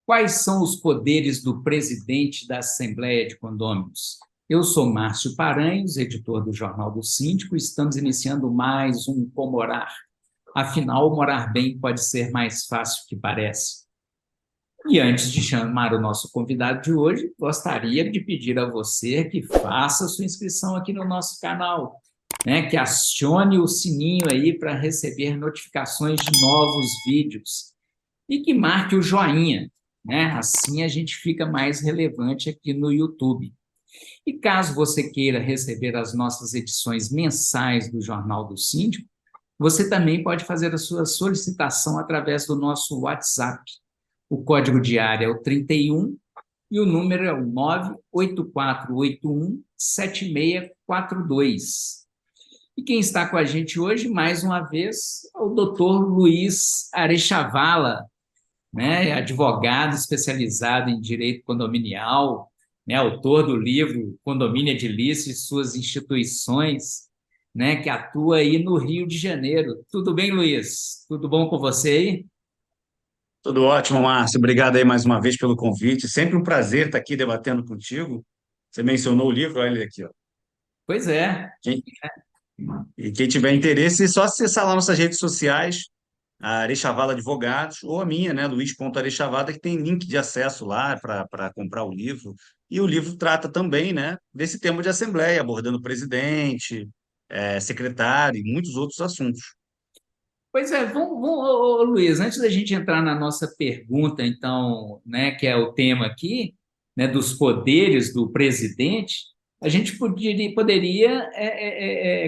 Quais são os poderes do presidente da Assembleia de Condôminos? Eu sou Márcio Paranhos, editor do Jornal do Síndico, e estamos iniciando mais um Comorar. Afinal, morar bem pode ser mais fácil que parece. E antes de chamar o nosso convidado de hoje, gostaria de pedir a você que faça sua inscrição aqui no nosso canal, né? Que acione o sininho aí para receber notificações de novos vídeos e que marque o joinha, né? Assim a gente fica mais relevante aqui no YouTube. E caso você queira receber as nossas edições mensais do Jornal do Síndico, você também pode fazer a sua solicitação através do nosso WhatsApp. O código de área é o 31 e o número é o 984817642. E quem está com a gente hoje, mais uma vez, é o doutor Luiz Arechavala, né, advogado especializado em direito condominial, né, autor do livro Condomínio Edilício e Suas Instituições, né, que atua aí no Rio de Janeiro. Tudo bem, Luiz? Tudo bom com você aí? Tudo ótimo, Márcio. Obrigado aí mais uma vez pelo convite. Sempre um prazer estar aqui debatendo contigo. Você mencionou o livro, olha ele aqui, ó. Pois é. Quem, e quem tiver interesse, é só acessar lá nossas redes sociais, a Arechavala Advogados, ou a minha, né, Luiz.arechavada, que tem link de acesso lá para comprar o livro. E o livro trata também, né, desse tema de assembleia, abordando o presidente, secretário e muitos outros assuntos. Pois é, Luiz, antes da gente entrar na nossa pergunta, então, né, que é o tema aqui, né, dos poderes do presidente, a gente poderia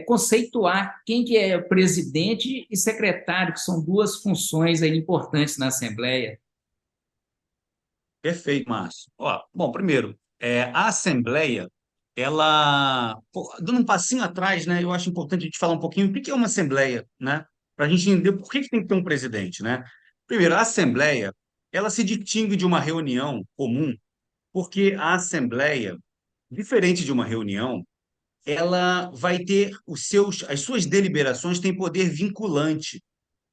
conceituar quem que é presidente e secretário, que são duas funções aí importantes na Assembleia. Perfeito, Márcio. Ó, bom, primeiro, a Assembleia, ela, pô, dando um passinho atrás, né, eu acho importante a gente falar um pouquinho o que que é uma Assembleia, né, para a gente entender por que que tem que ter um presidente, né. Primeiro, a Assembleia, ela se distingue de uma reunião comum, porque a Assembleia, diferente de uma reunião, ela vai ter as suas deliberações têm poder vinculante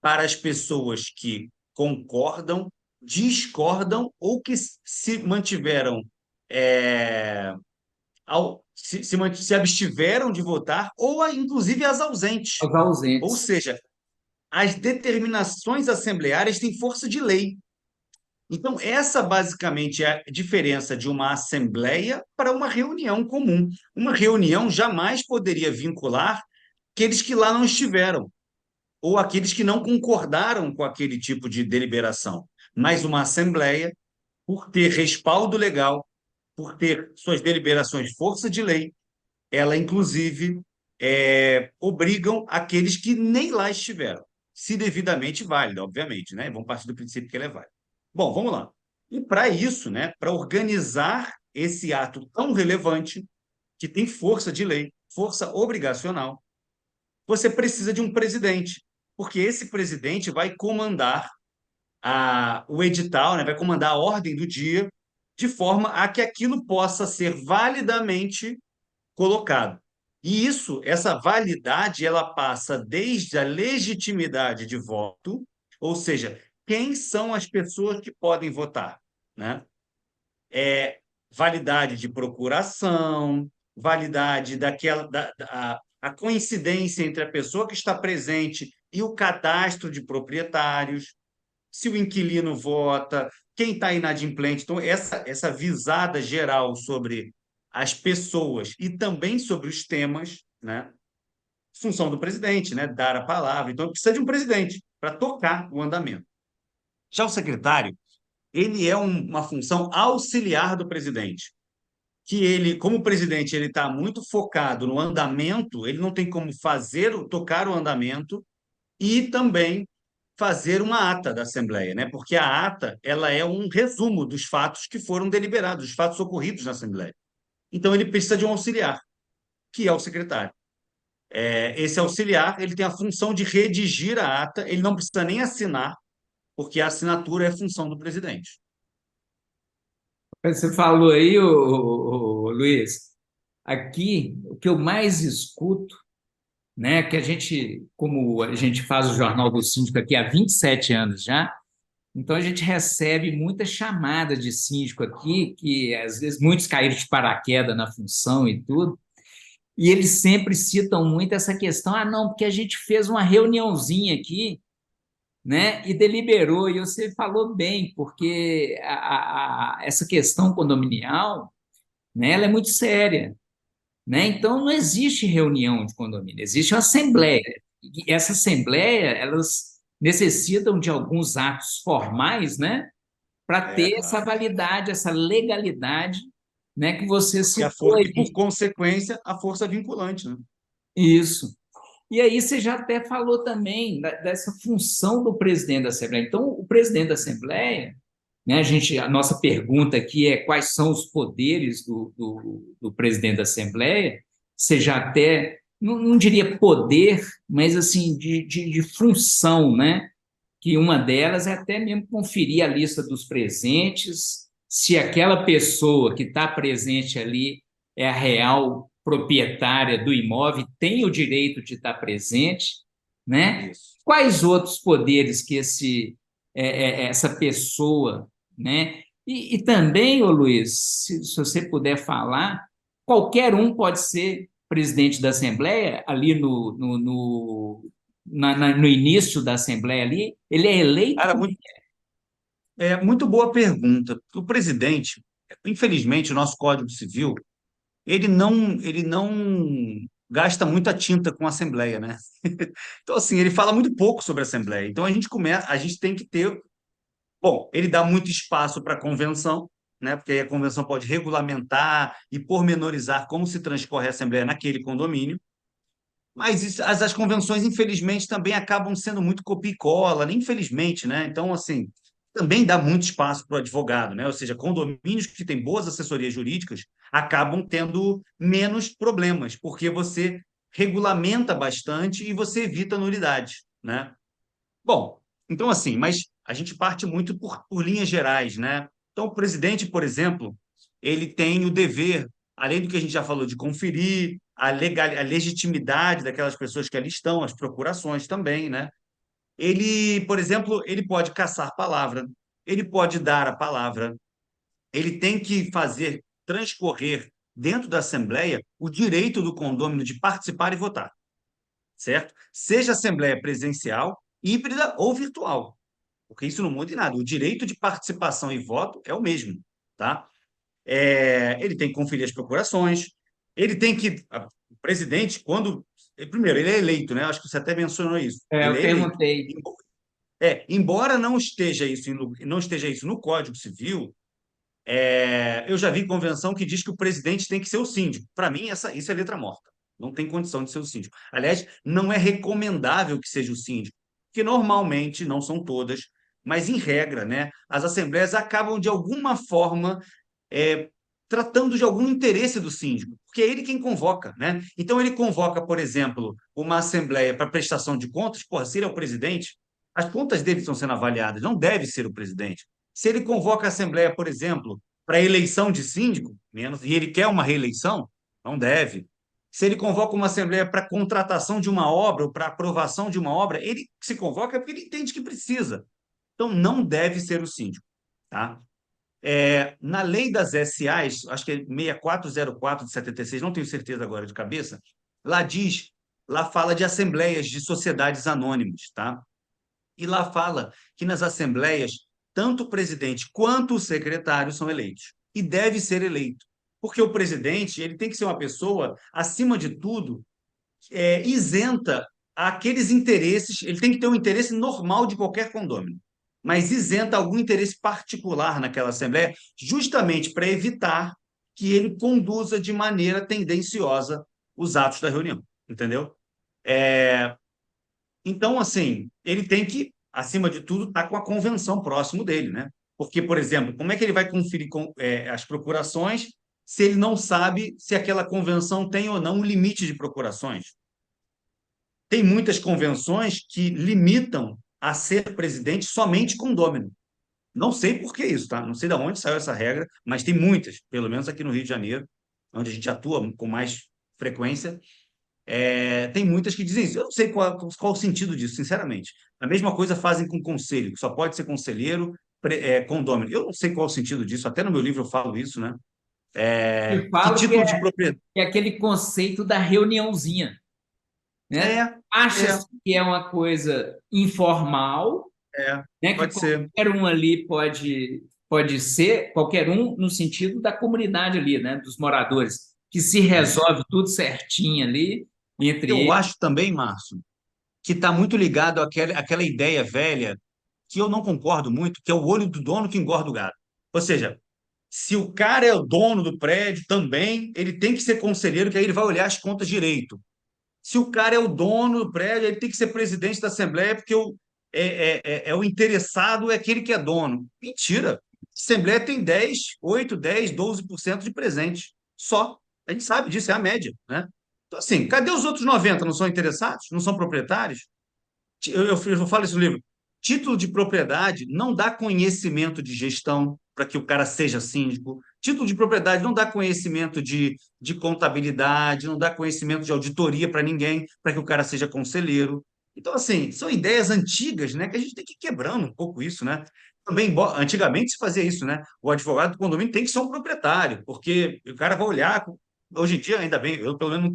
para as pessoas que concordam, discordam ou que se mantiveram, é, se abstiveram de votar, ou inclusive as ausentes. Os Ou ausentes. seja, as determinações assembleárias têm força de lei. Então, essa basicamente é a diferença de uma assembleia para uma reunião comum. Uma reunião jamais poderia vincular aqueles que lá não estiveram ou aqueles que não concordaram com aquele tipo de deliberação. Mas uma Assembleia, por ter respaldo legal, por ter suas deliberações força de lei, ela, inclusive, obrigam aqueles que nem lá estiveram, se devidamente válida, obviamente, né? Vamos partir do princípio que ela é válida. Bom, vamos lá. E para isso, né, para organizar esse ato tão relevante, que tem força de lei, força obrigacional, você precisa de um presidente, porque esse presidente vai comandar o edital, né, vai comandar a ordem do dia, de forma a que aquilo possa ser validamente colocado. E isso, essa validade, ela passa desde a legitimidade de voto, ou seja, quem são as pessoas que podem votar, né? Validade de procuração, validade daquela a coincidência entre a pessoa que está presente e o cadastro de proprietários, se o inquilino vota, quem está inadimplente. Então, essa visada geral sobre as pessoas e também sobre os temas, né? Função do presidente, né? Dar a palavra. Então, precisa de um presidente para tocar o andamento. Já o secretário, ele é uma função auxiliar do presidente, que ele, como presidente, ele está muito focado no andamento, ele não tem como tocar o andamento e também fazer uma ata da Assembleia, né? Porque a ata, ela é um resumo dos fatos que foram deliberados, dos fatos ocorridos na Assembleia. Então ele precisa de um auxiliar, que é o secretário. Esse auxiliar, ele tem a função de redigir a ata, ele não precisa nem assinar, porque a assinatura é função do presidente. Você falou aí, Luiz, aqui o que eu mais escuto, né, que a gente, como a gente faz o Jornal do Síndico aqui há 27 anos já, Então, a gente recebe muita chamada de síndico aqui, que às vezes muitos caíram de paraquedas na função e tudo, e eles sempre citam muito essa questão: ah, não, porque a gente fez uma reuniãozinha aqui, né, e deliberou, e você falou bem, porque essa questão condominial, né, ela é muito séria, né? Então, não existe reunião de condomínio, existe uma assembleia. E essa assembleia, elas necessitam de alguns atos formais, né, para É, ter essa claro. validade, essa legalidade, né, que você citou E, por aí. consequência, a força vinculante, né? Isso. E aí você já até falou também dessa função do presidente da Assembleia. Então, o presidente da Assembleia, né, a nossa pergunta aqui é quais são os poderes do presidente da Assembleia. Você já até, não diria poder, mas assim, de função, né? Que uma delas é até mesmo conferir a lista dos presentes, se aquela pessoa que está presente ali é a real proprietária do imóvel, tem o direito de estar presente, né? Isso. Quais outros poderes que essa pessoa, né? E também, ô Luiz, se você puder falar, qualquer um pode ser presidente da Assembleia ali no início da Assembleia ali, ele é eleito Cara, como... muito boa pergunta. O presidente, infelizmente, o nosso Código Civil, ele não gasta muita tinta com a Assembleia, né? Então, assim, ele fala muito pouco sobre a Assembleia. Então, a gente tem que ter. Bom, ele dá muito espaço para a convenção, né? Porque aí a convenção pode regulamentar e pormenorizar como se transcorre a Assembleia naquele condomínio. Mas as convenções, infelizmente, também acabam sendo muito copia e cola, né? Infelizmente, né? Então, assim, também dá muito espaço para o advogado, né? Ou seja, condomínios que têm boas assessorias jurídicas acabam tendo menos problemas, porque você regulamenta bastante e você evita nulidade, né? Bom, então assim, mas a gente parte muito por linhas gerais, né? Então, o presidente, por exemplo, ele tem o dever, além do que a gente já falou, de conferir a legitimidade daquelas pessoas que ali estão, as procurações também, né? Ele, por exemplo, ele pode caçar palavra, ele pode dar a palavra, ele tem que fazer transcorrer dentro da Assembleia o direito do condômino de participar e votar, certo? Seja Assembleia presencial, híbrida ou virtual, porque isso não muda em nada. O direito de participação e voto é o mesmo, tá? Ele tem que conferir as procurações, ele tem que. O presidente, quando. Primeiro, ele é eleito, né? Acho que você até mencionou isso. Ele Eu é eleito. perguntei. Embora não esteja isso no Código Civil, eu já vi convenção que diz que o presidente tem que ser o síndico. Para mim, isso é letra morta. Não tem condição de ser o síndico. Aliás, não é recomendável que seja o síndico, que normalmente, não são todas, mas em regra, né, as assembleias acabam de alguma forma é, tratando de algum interesse do síndico, porque é ele quem convoca, né? Então ele convoca, por exemplo, uma assembleia para prestação de contas, porra, se ele é o presidente, as contas dele estão sendo avaliadas, não deve ser o presidente. Se ele convoca a assembleia, por exemplo, para eleição de síndico, menos, e ele quer uma reeleição, não deve. Se ele convoca uma assembleia para contratação de uma obra ou para aprovação de uma obra, ele se convoca porque ele entende que precisa. Então, não deve ser o síndico, tá? Na lei das SAs, acho que é 6404 de 76, não tenho certeza agora de cabeça, lá diz, lá fala de assembleias de sociedades anônimas, tá? E lá fala que nas assembleias, tanto o presidente quanto o secretário são eleitos. E deve ser eleito. Porque o presidente ele tem que ser uma pessoa, acima de tudo, isenta aqueles interesses, ele tem que ter um interesse normal de qualquer condômino, mas isenta algum interesse particular naquela assembleia, justamente para evitar que ele conduza de maneira tendenciosa os atos da reunião, entendeu? É, então, assim, ele tem que, acima de tudo, estar com a convenção próximo dele, né? Porque, por exemplo, como é que ele vai conferir as procurações se ele não sabe se aquela convenção tem ou não um limite de procurações? Tem muitas convenções que limitam a ser presidente somente condômino. Não sei por que isso, tá? Não sei de onde saiu essa regra, mas tem muitas, pelo menos aqui no Rio de Janeiro, onde a gente atua com mais frequência. Tem muitas que dizem isso. Eu não sei qual o sentido disso, sinceramente. A mesma coisa fazem com conselho, que só pode ser conselheiro condômino. Eu não sei qual o sentido disso, até no meu livro eu falo isso, né? Eu Que falo título de propriedade? que é aquele conceito da reuniãozinha, né? É, é, Acha-se que é uma coisa informal, né? Que pode ser. qualquer um ali pode ser, qualquer um no sentido da comunidade ali, né? Dos moradores, que se Isso. resolve tudo certinho ali entre Eu eles. acho também, Márcio, que está muito ligado àquela ideia velha, que eu não concordo muito, que é o olho do dono que engorda o gado. Ou seja, se o cara é o dono do prédio também, ele tem que ser conselheiro, que aí ele vai olhar as contas direito. Se o cara é o dono do prédio, ele tem que ser presidente da Assembleia, porque o interessado é aquele que é dono. Mentira! A Assembleia tem 12% de presente. Só. A gente sabe disso, é a média, né? Então, assim, cadê os outros 90? Não são interessados? Não são proprietários? Eu falo isso no livro. Título de propriedade não dá conhecimento de gestão para que o cara seja síndico. Título de propriedade não dá conhecimento de contabilidade, não dá conhecimento de auditoria para ninguém, para que o cara seja conselheiro. Então, assim, são ideias antigas, né, que a gente tem que ir quebrando um pouco isso, né? Também, antigamente se fazia isso, né? O advogado do condomínio tem que ser um proprietário, porque o cara vai olhar. Hoje em dia, ainda bem, eu pelo menos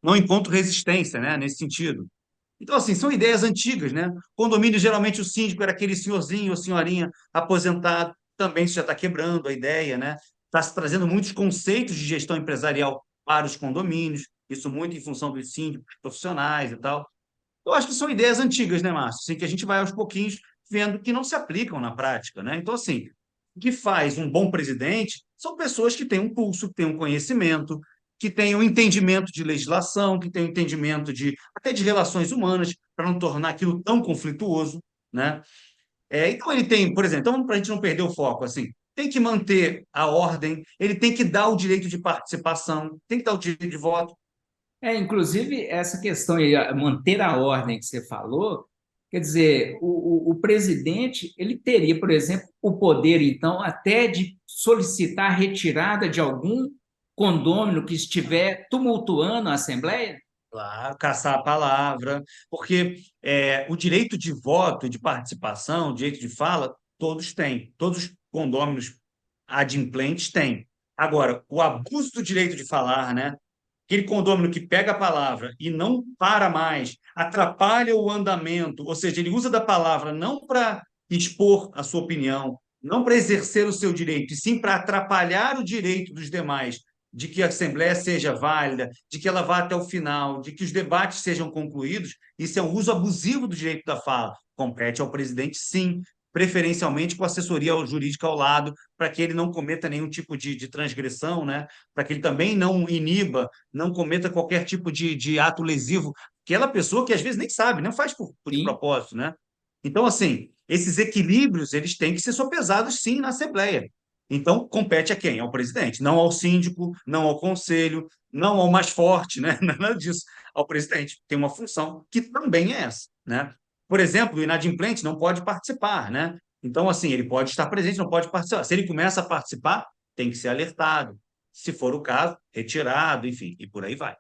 não encontro resistência, né, nesse sentido. Então, assim, são ideias antigas, né? Condomínio, geralmente, o síndico era aquele senhorzinho ou senhorinha aposentado. Também isso já está quebrando a ideia, né? Está se trazendo muitos conceitos de gestão empresarial para os condomínios, isso muito em função dos síndicos profissionais e tal. Eu acho que são ideias antigas, né, Márcio? Assim, que a gente vai aos pouquinhos vendo que não se aplicam na prática, né? Então, assim, o que faz um bom presidente são pessoas que têm um pulso, que têm um conhecimento, que têm um entendimento de legislação, que têm um entendimento até de relações humanas, para não tornar aquilo tão conflituoso, né? Então ele tem, por exemplo, então, para a gente não perder o foco, assim, tem que manter a ordem, ele tem que dar o direito de participação, tem que dar o direito de voto. Inclusive, essa questão aí, manter a ordem que você falou, quer dizer, o presidente, ele teria, por exemplo, o poder, então, até de solicitar a retirada de algum condômino que estiver tumultuando a Assembleia? Claro, caçar a palavra, porque o direito de voto, de participação, o direito de fala, todos têm, todos os condôminos adimplentes têm. Agora, o abuso do direito de falar, né? Aquele condômino que pega a palavra e não para mais, atrapalha o andamento, ou seja, ele usa da palavra não para expor a sua opinião, não para exercer o seu direito, e sim para atrapalhar o direito dos demais de que a Assembleia seja válida, de que ela vá até o final, de que os debates sejam concluídos. Isso é um uso abusivo do direito da fala. Compete ao presidente, sim, preferencialmente com assessoria jurídica ao lado, para que ele não cometa nenhum tipo de transgressão, né? Para que ele também não iniba, não cometa qualquer tipo de ato lesivo, aquela pessoa que às vezes nem sabe, não faz de Sim. propósito, né? Então, assim, esses equilíbrios eles têm que ser sopesados, sim, na Assembleia. Então, compete a quem? Ao presidente, não ao síndico, não ao conselho, não ao mais forte, né? Nada disso. Ao presidente. Tem uma função que também é essa, né? Por exemplo, o inadimplente não pode participar, né? Então, assim, ele pode estar presente, não pode participar. Se ele começa a participar, tem que ser alertado. Se for o caso, retirado, enfim, e por aí vai.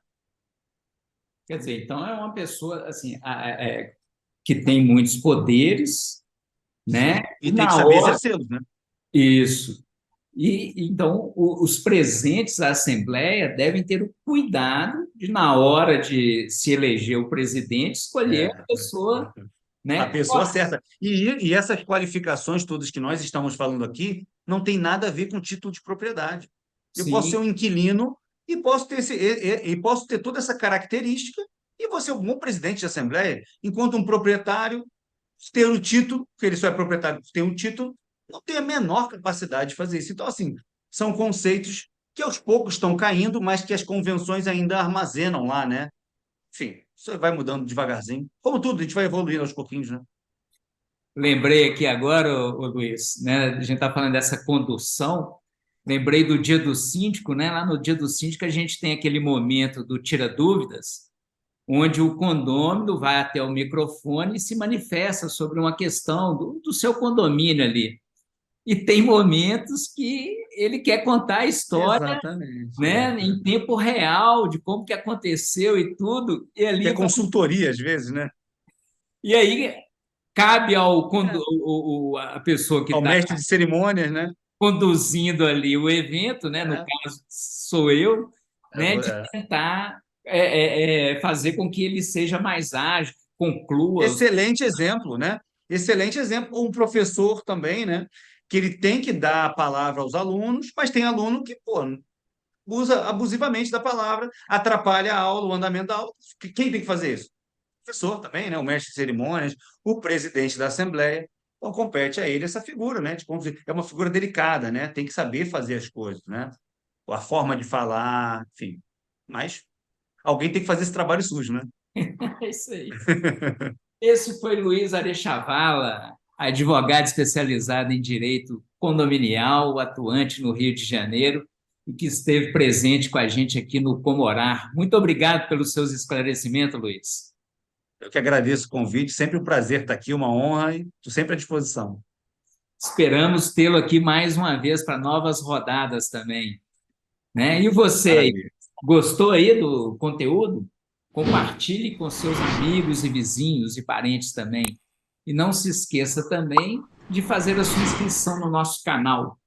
Quer dizer, então é uma pessoa assim, que tem muitos poderes, né? Sim. E E tem que na saber hora, exercê-los, né? isso. E então os presentes à Assembleia devem ter o cuidado de, na hora de se eleger o presidente, escolher a É. pessoa, A né? pessoa certa. E essas qualificações todas que nós estamos falando aqui não tem nada a ver com título de propriedade. Eu posso ser Sim, um inquilino e posso ter posso ter toda essa característica e vou ser um bom presidente de assembleia, enquanto um proprietário ter o título, que ele só é proprietário, tem um título, não tem a menor capacidade de fazer isso. Então, assim, são conceitos que aos poucos estão caindo, mas que as convenções ainda armazenam lá, né? Enfim, isso vai mudando devagarzinho. Como tudo, a gente vai evoluindo aos pouquinhos, né? lembrei aqui agora, Luiz, né? A gente está falando dessa condução. Lembrei do dia do síndico, né? Lá no dia do síndico a gente tem aquele momento do tira dúvidas, onde o condômino vai até o microfone e se manifesta sobre uma questão do seu condomínio ali. e tem momentos que ele quer contar a história, Exatamente. né, em tempo real, de como que aconteceu e tudo, e Que é ali consultoria, às vezes, né? e aí cabe ao É. a pessoa que Ao está mestre de cerimônias, né? conduzindo ali o evento, né, no É, caso sou eu, né, de é. tentar fazer com que ele seja mais ágil, conclua os... Excelente exemplo, né? Excelente exemplo. Um professor também, né? Que ele tem que dar a palavra aos alunos, mas tem aluno que, pô, usa abusivamente da palavra, atrapalha a aula, o andamento da aula. Quem tem que fazer isso? O professor também, né? O mestre de cerimônias, o presidente da Assembleia. Então, compete a ele essa figura, né? É uma figura delicada, né? Tem que saber fazer as coisas, né? A forma de falar, enfim. Mas alguém tem que fazer esse trabalho sujo, né? É isso aí. Esse foi Luiz Arechavala, advogado especializado em direito condominial, atuante no Rio de Janeiro e que esteve presente com a gente aqui no Comorar. Muito obrigado pelos seus esclarecimentos, Luiz. Eu que agradeço o convite, sempre um prazer estar aqui, uma honra e estou sempre à disposição. Esperamos tê-lo aqui mais uma vez para novas rodadas também, né? E você aí, Maravilha. gostou aí do conteúdo? Compartilhe com seus amigos e vizinhos e parentes também. E não se esqueça também de fazer a sua inscrição no nosso canal,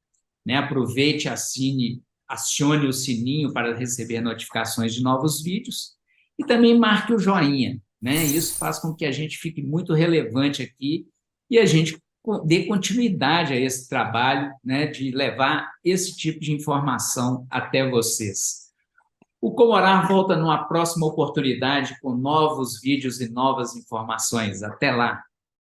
né? Aproveite, assine, acione o sininho para receber notificações de novos vídeos e também marque o joinha, né? Isso faz com que a gente fique muito relevante aqui e a gente dê continuidade a esse trabalho, né, de levar esse tipo de informação até vocês. O Comorar volta numa próxima oportunidade com novos vídeos e novas informações. Até lá!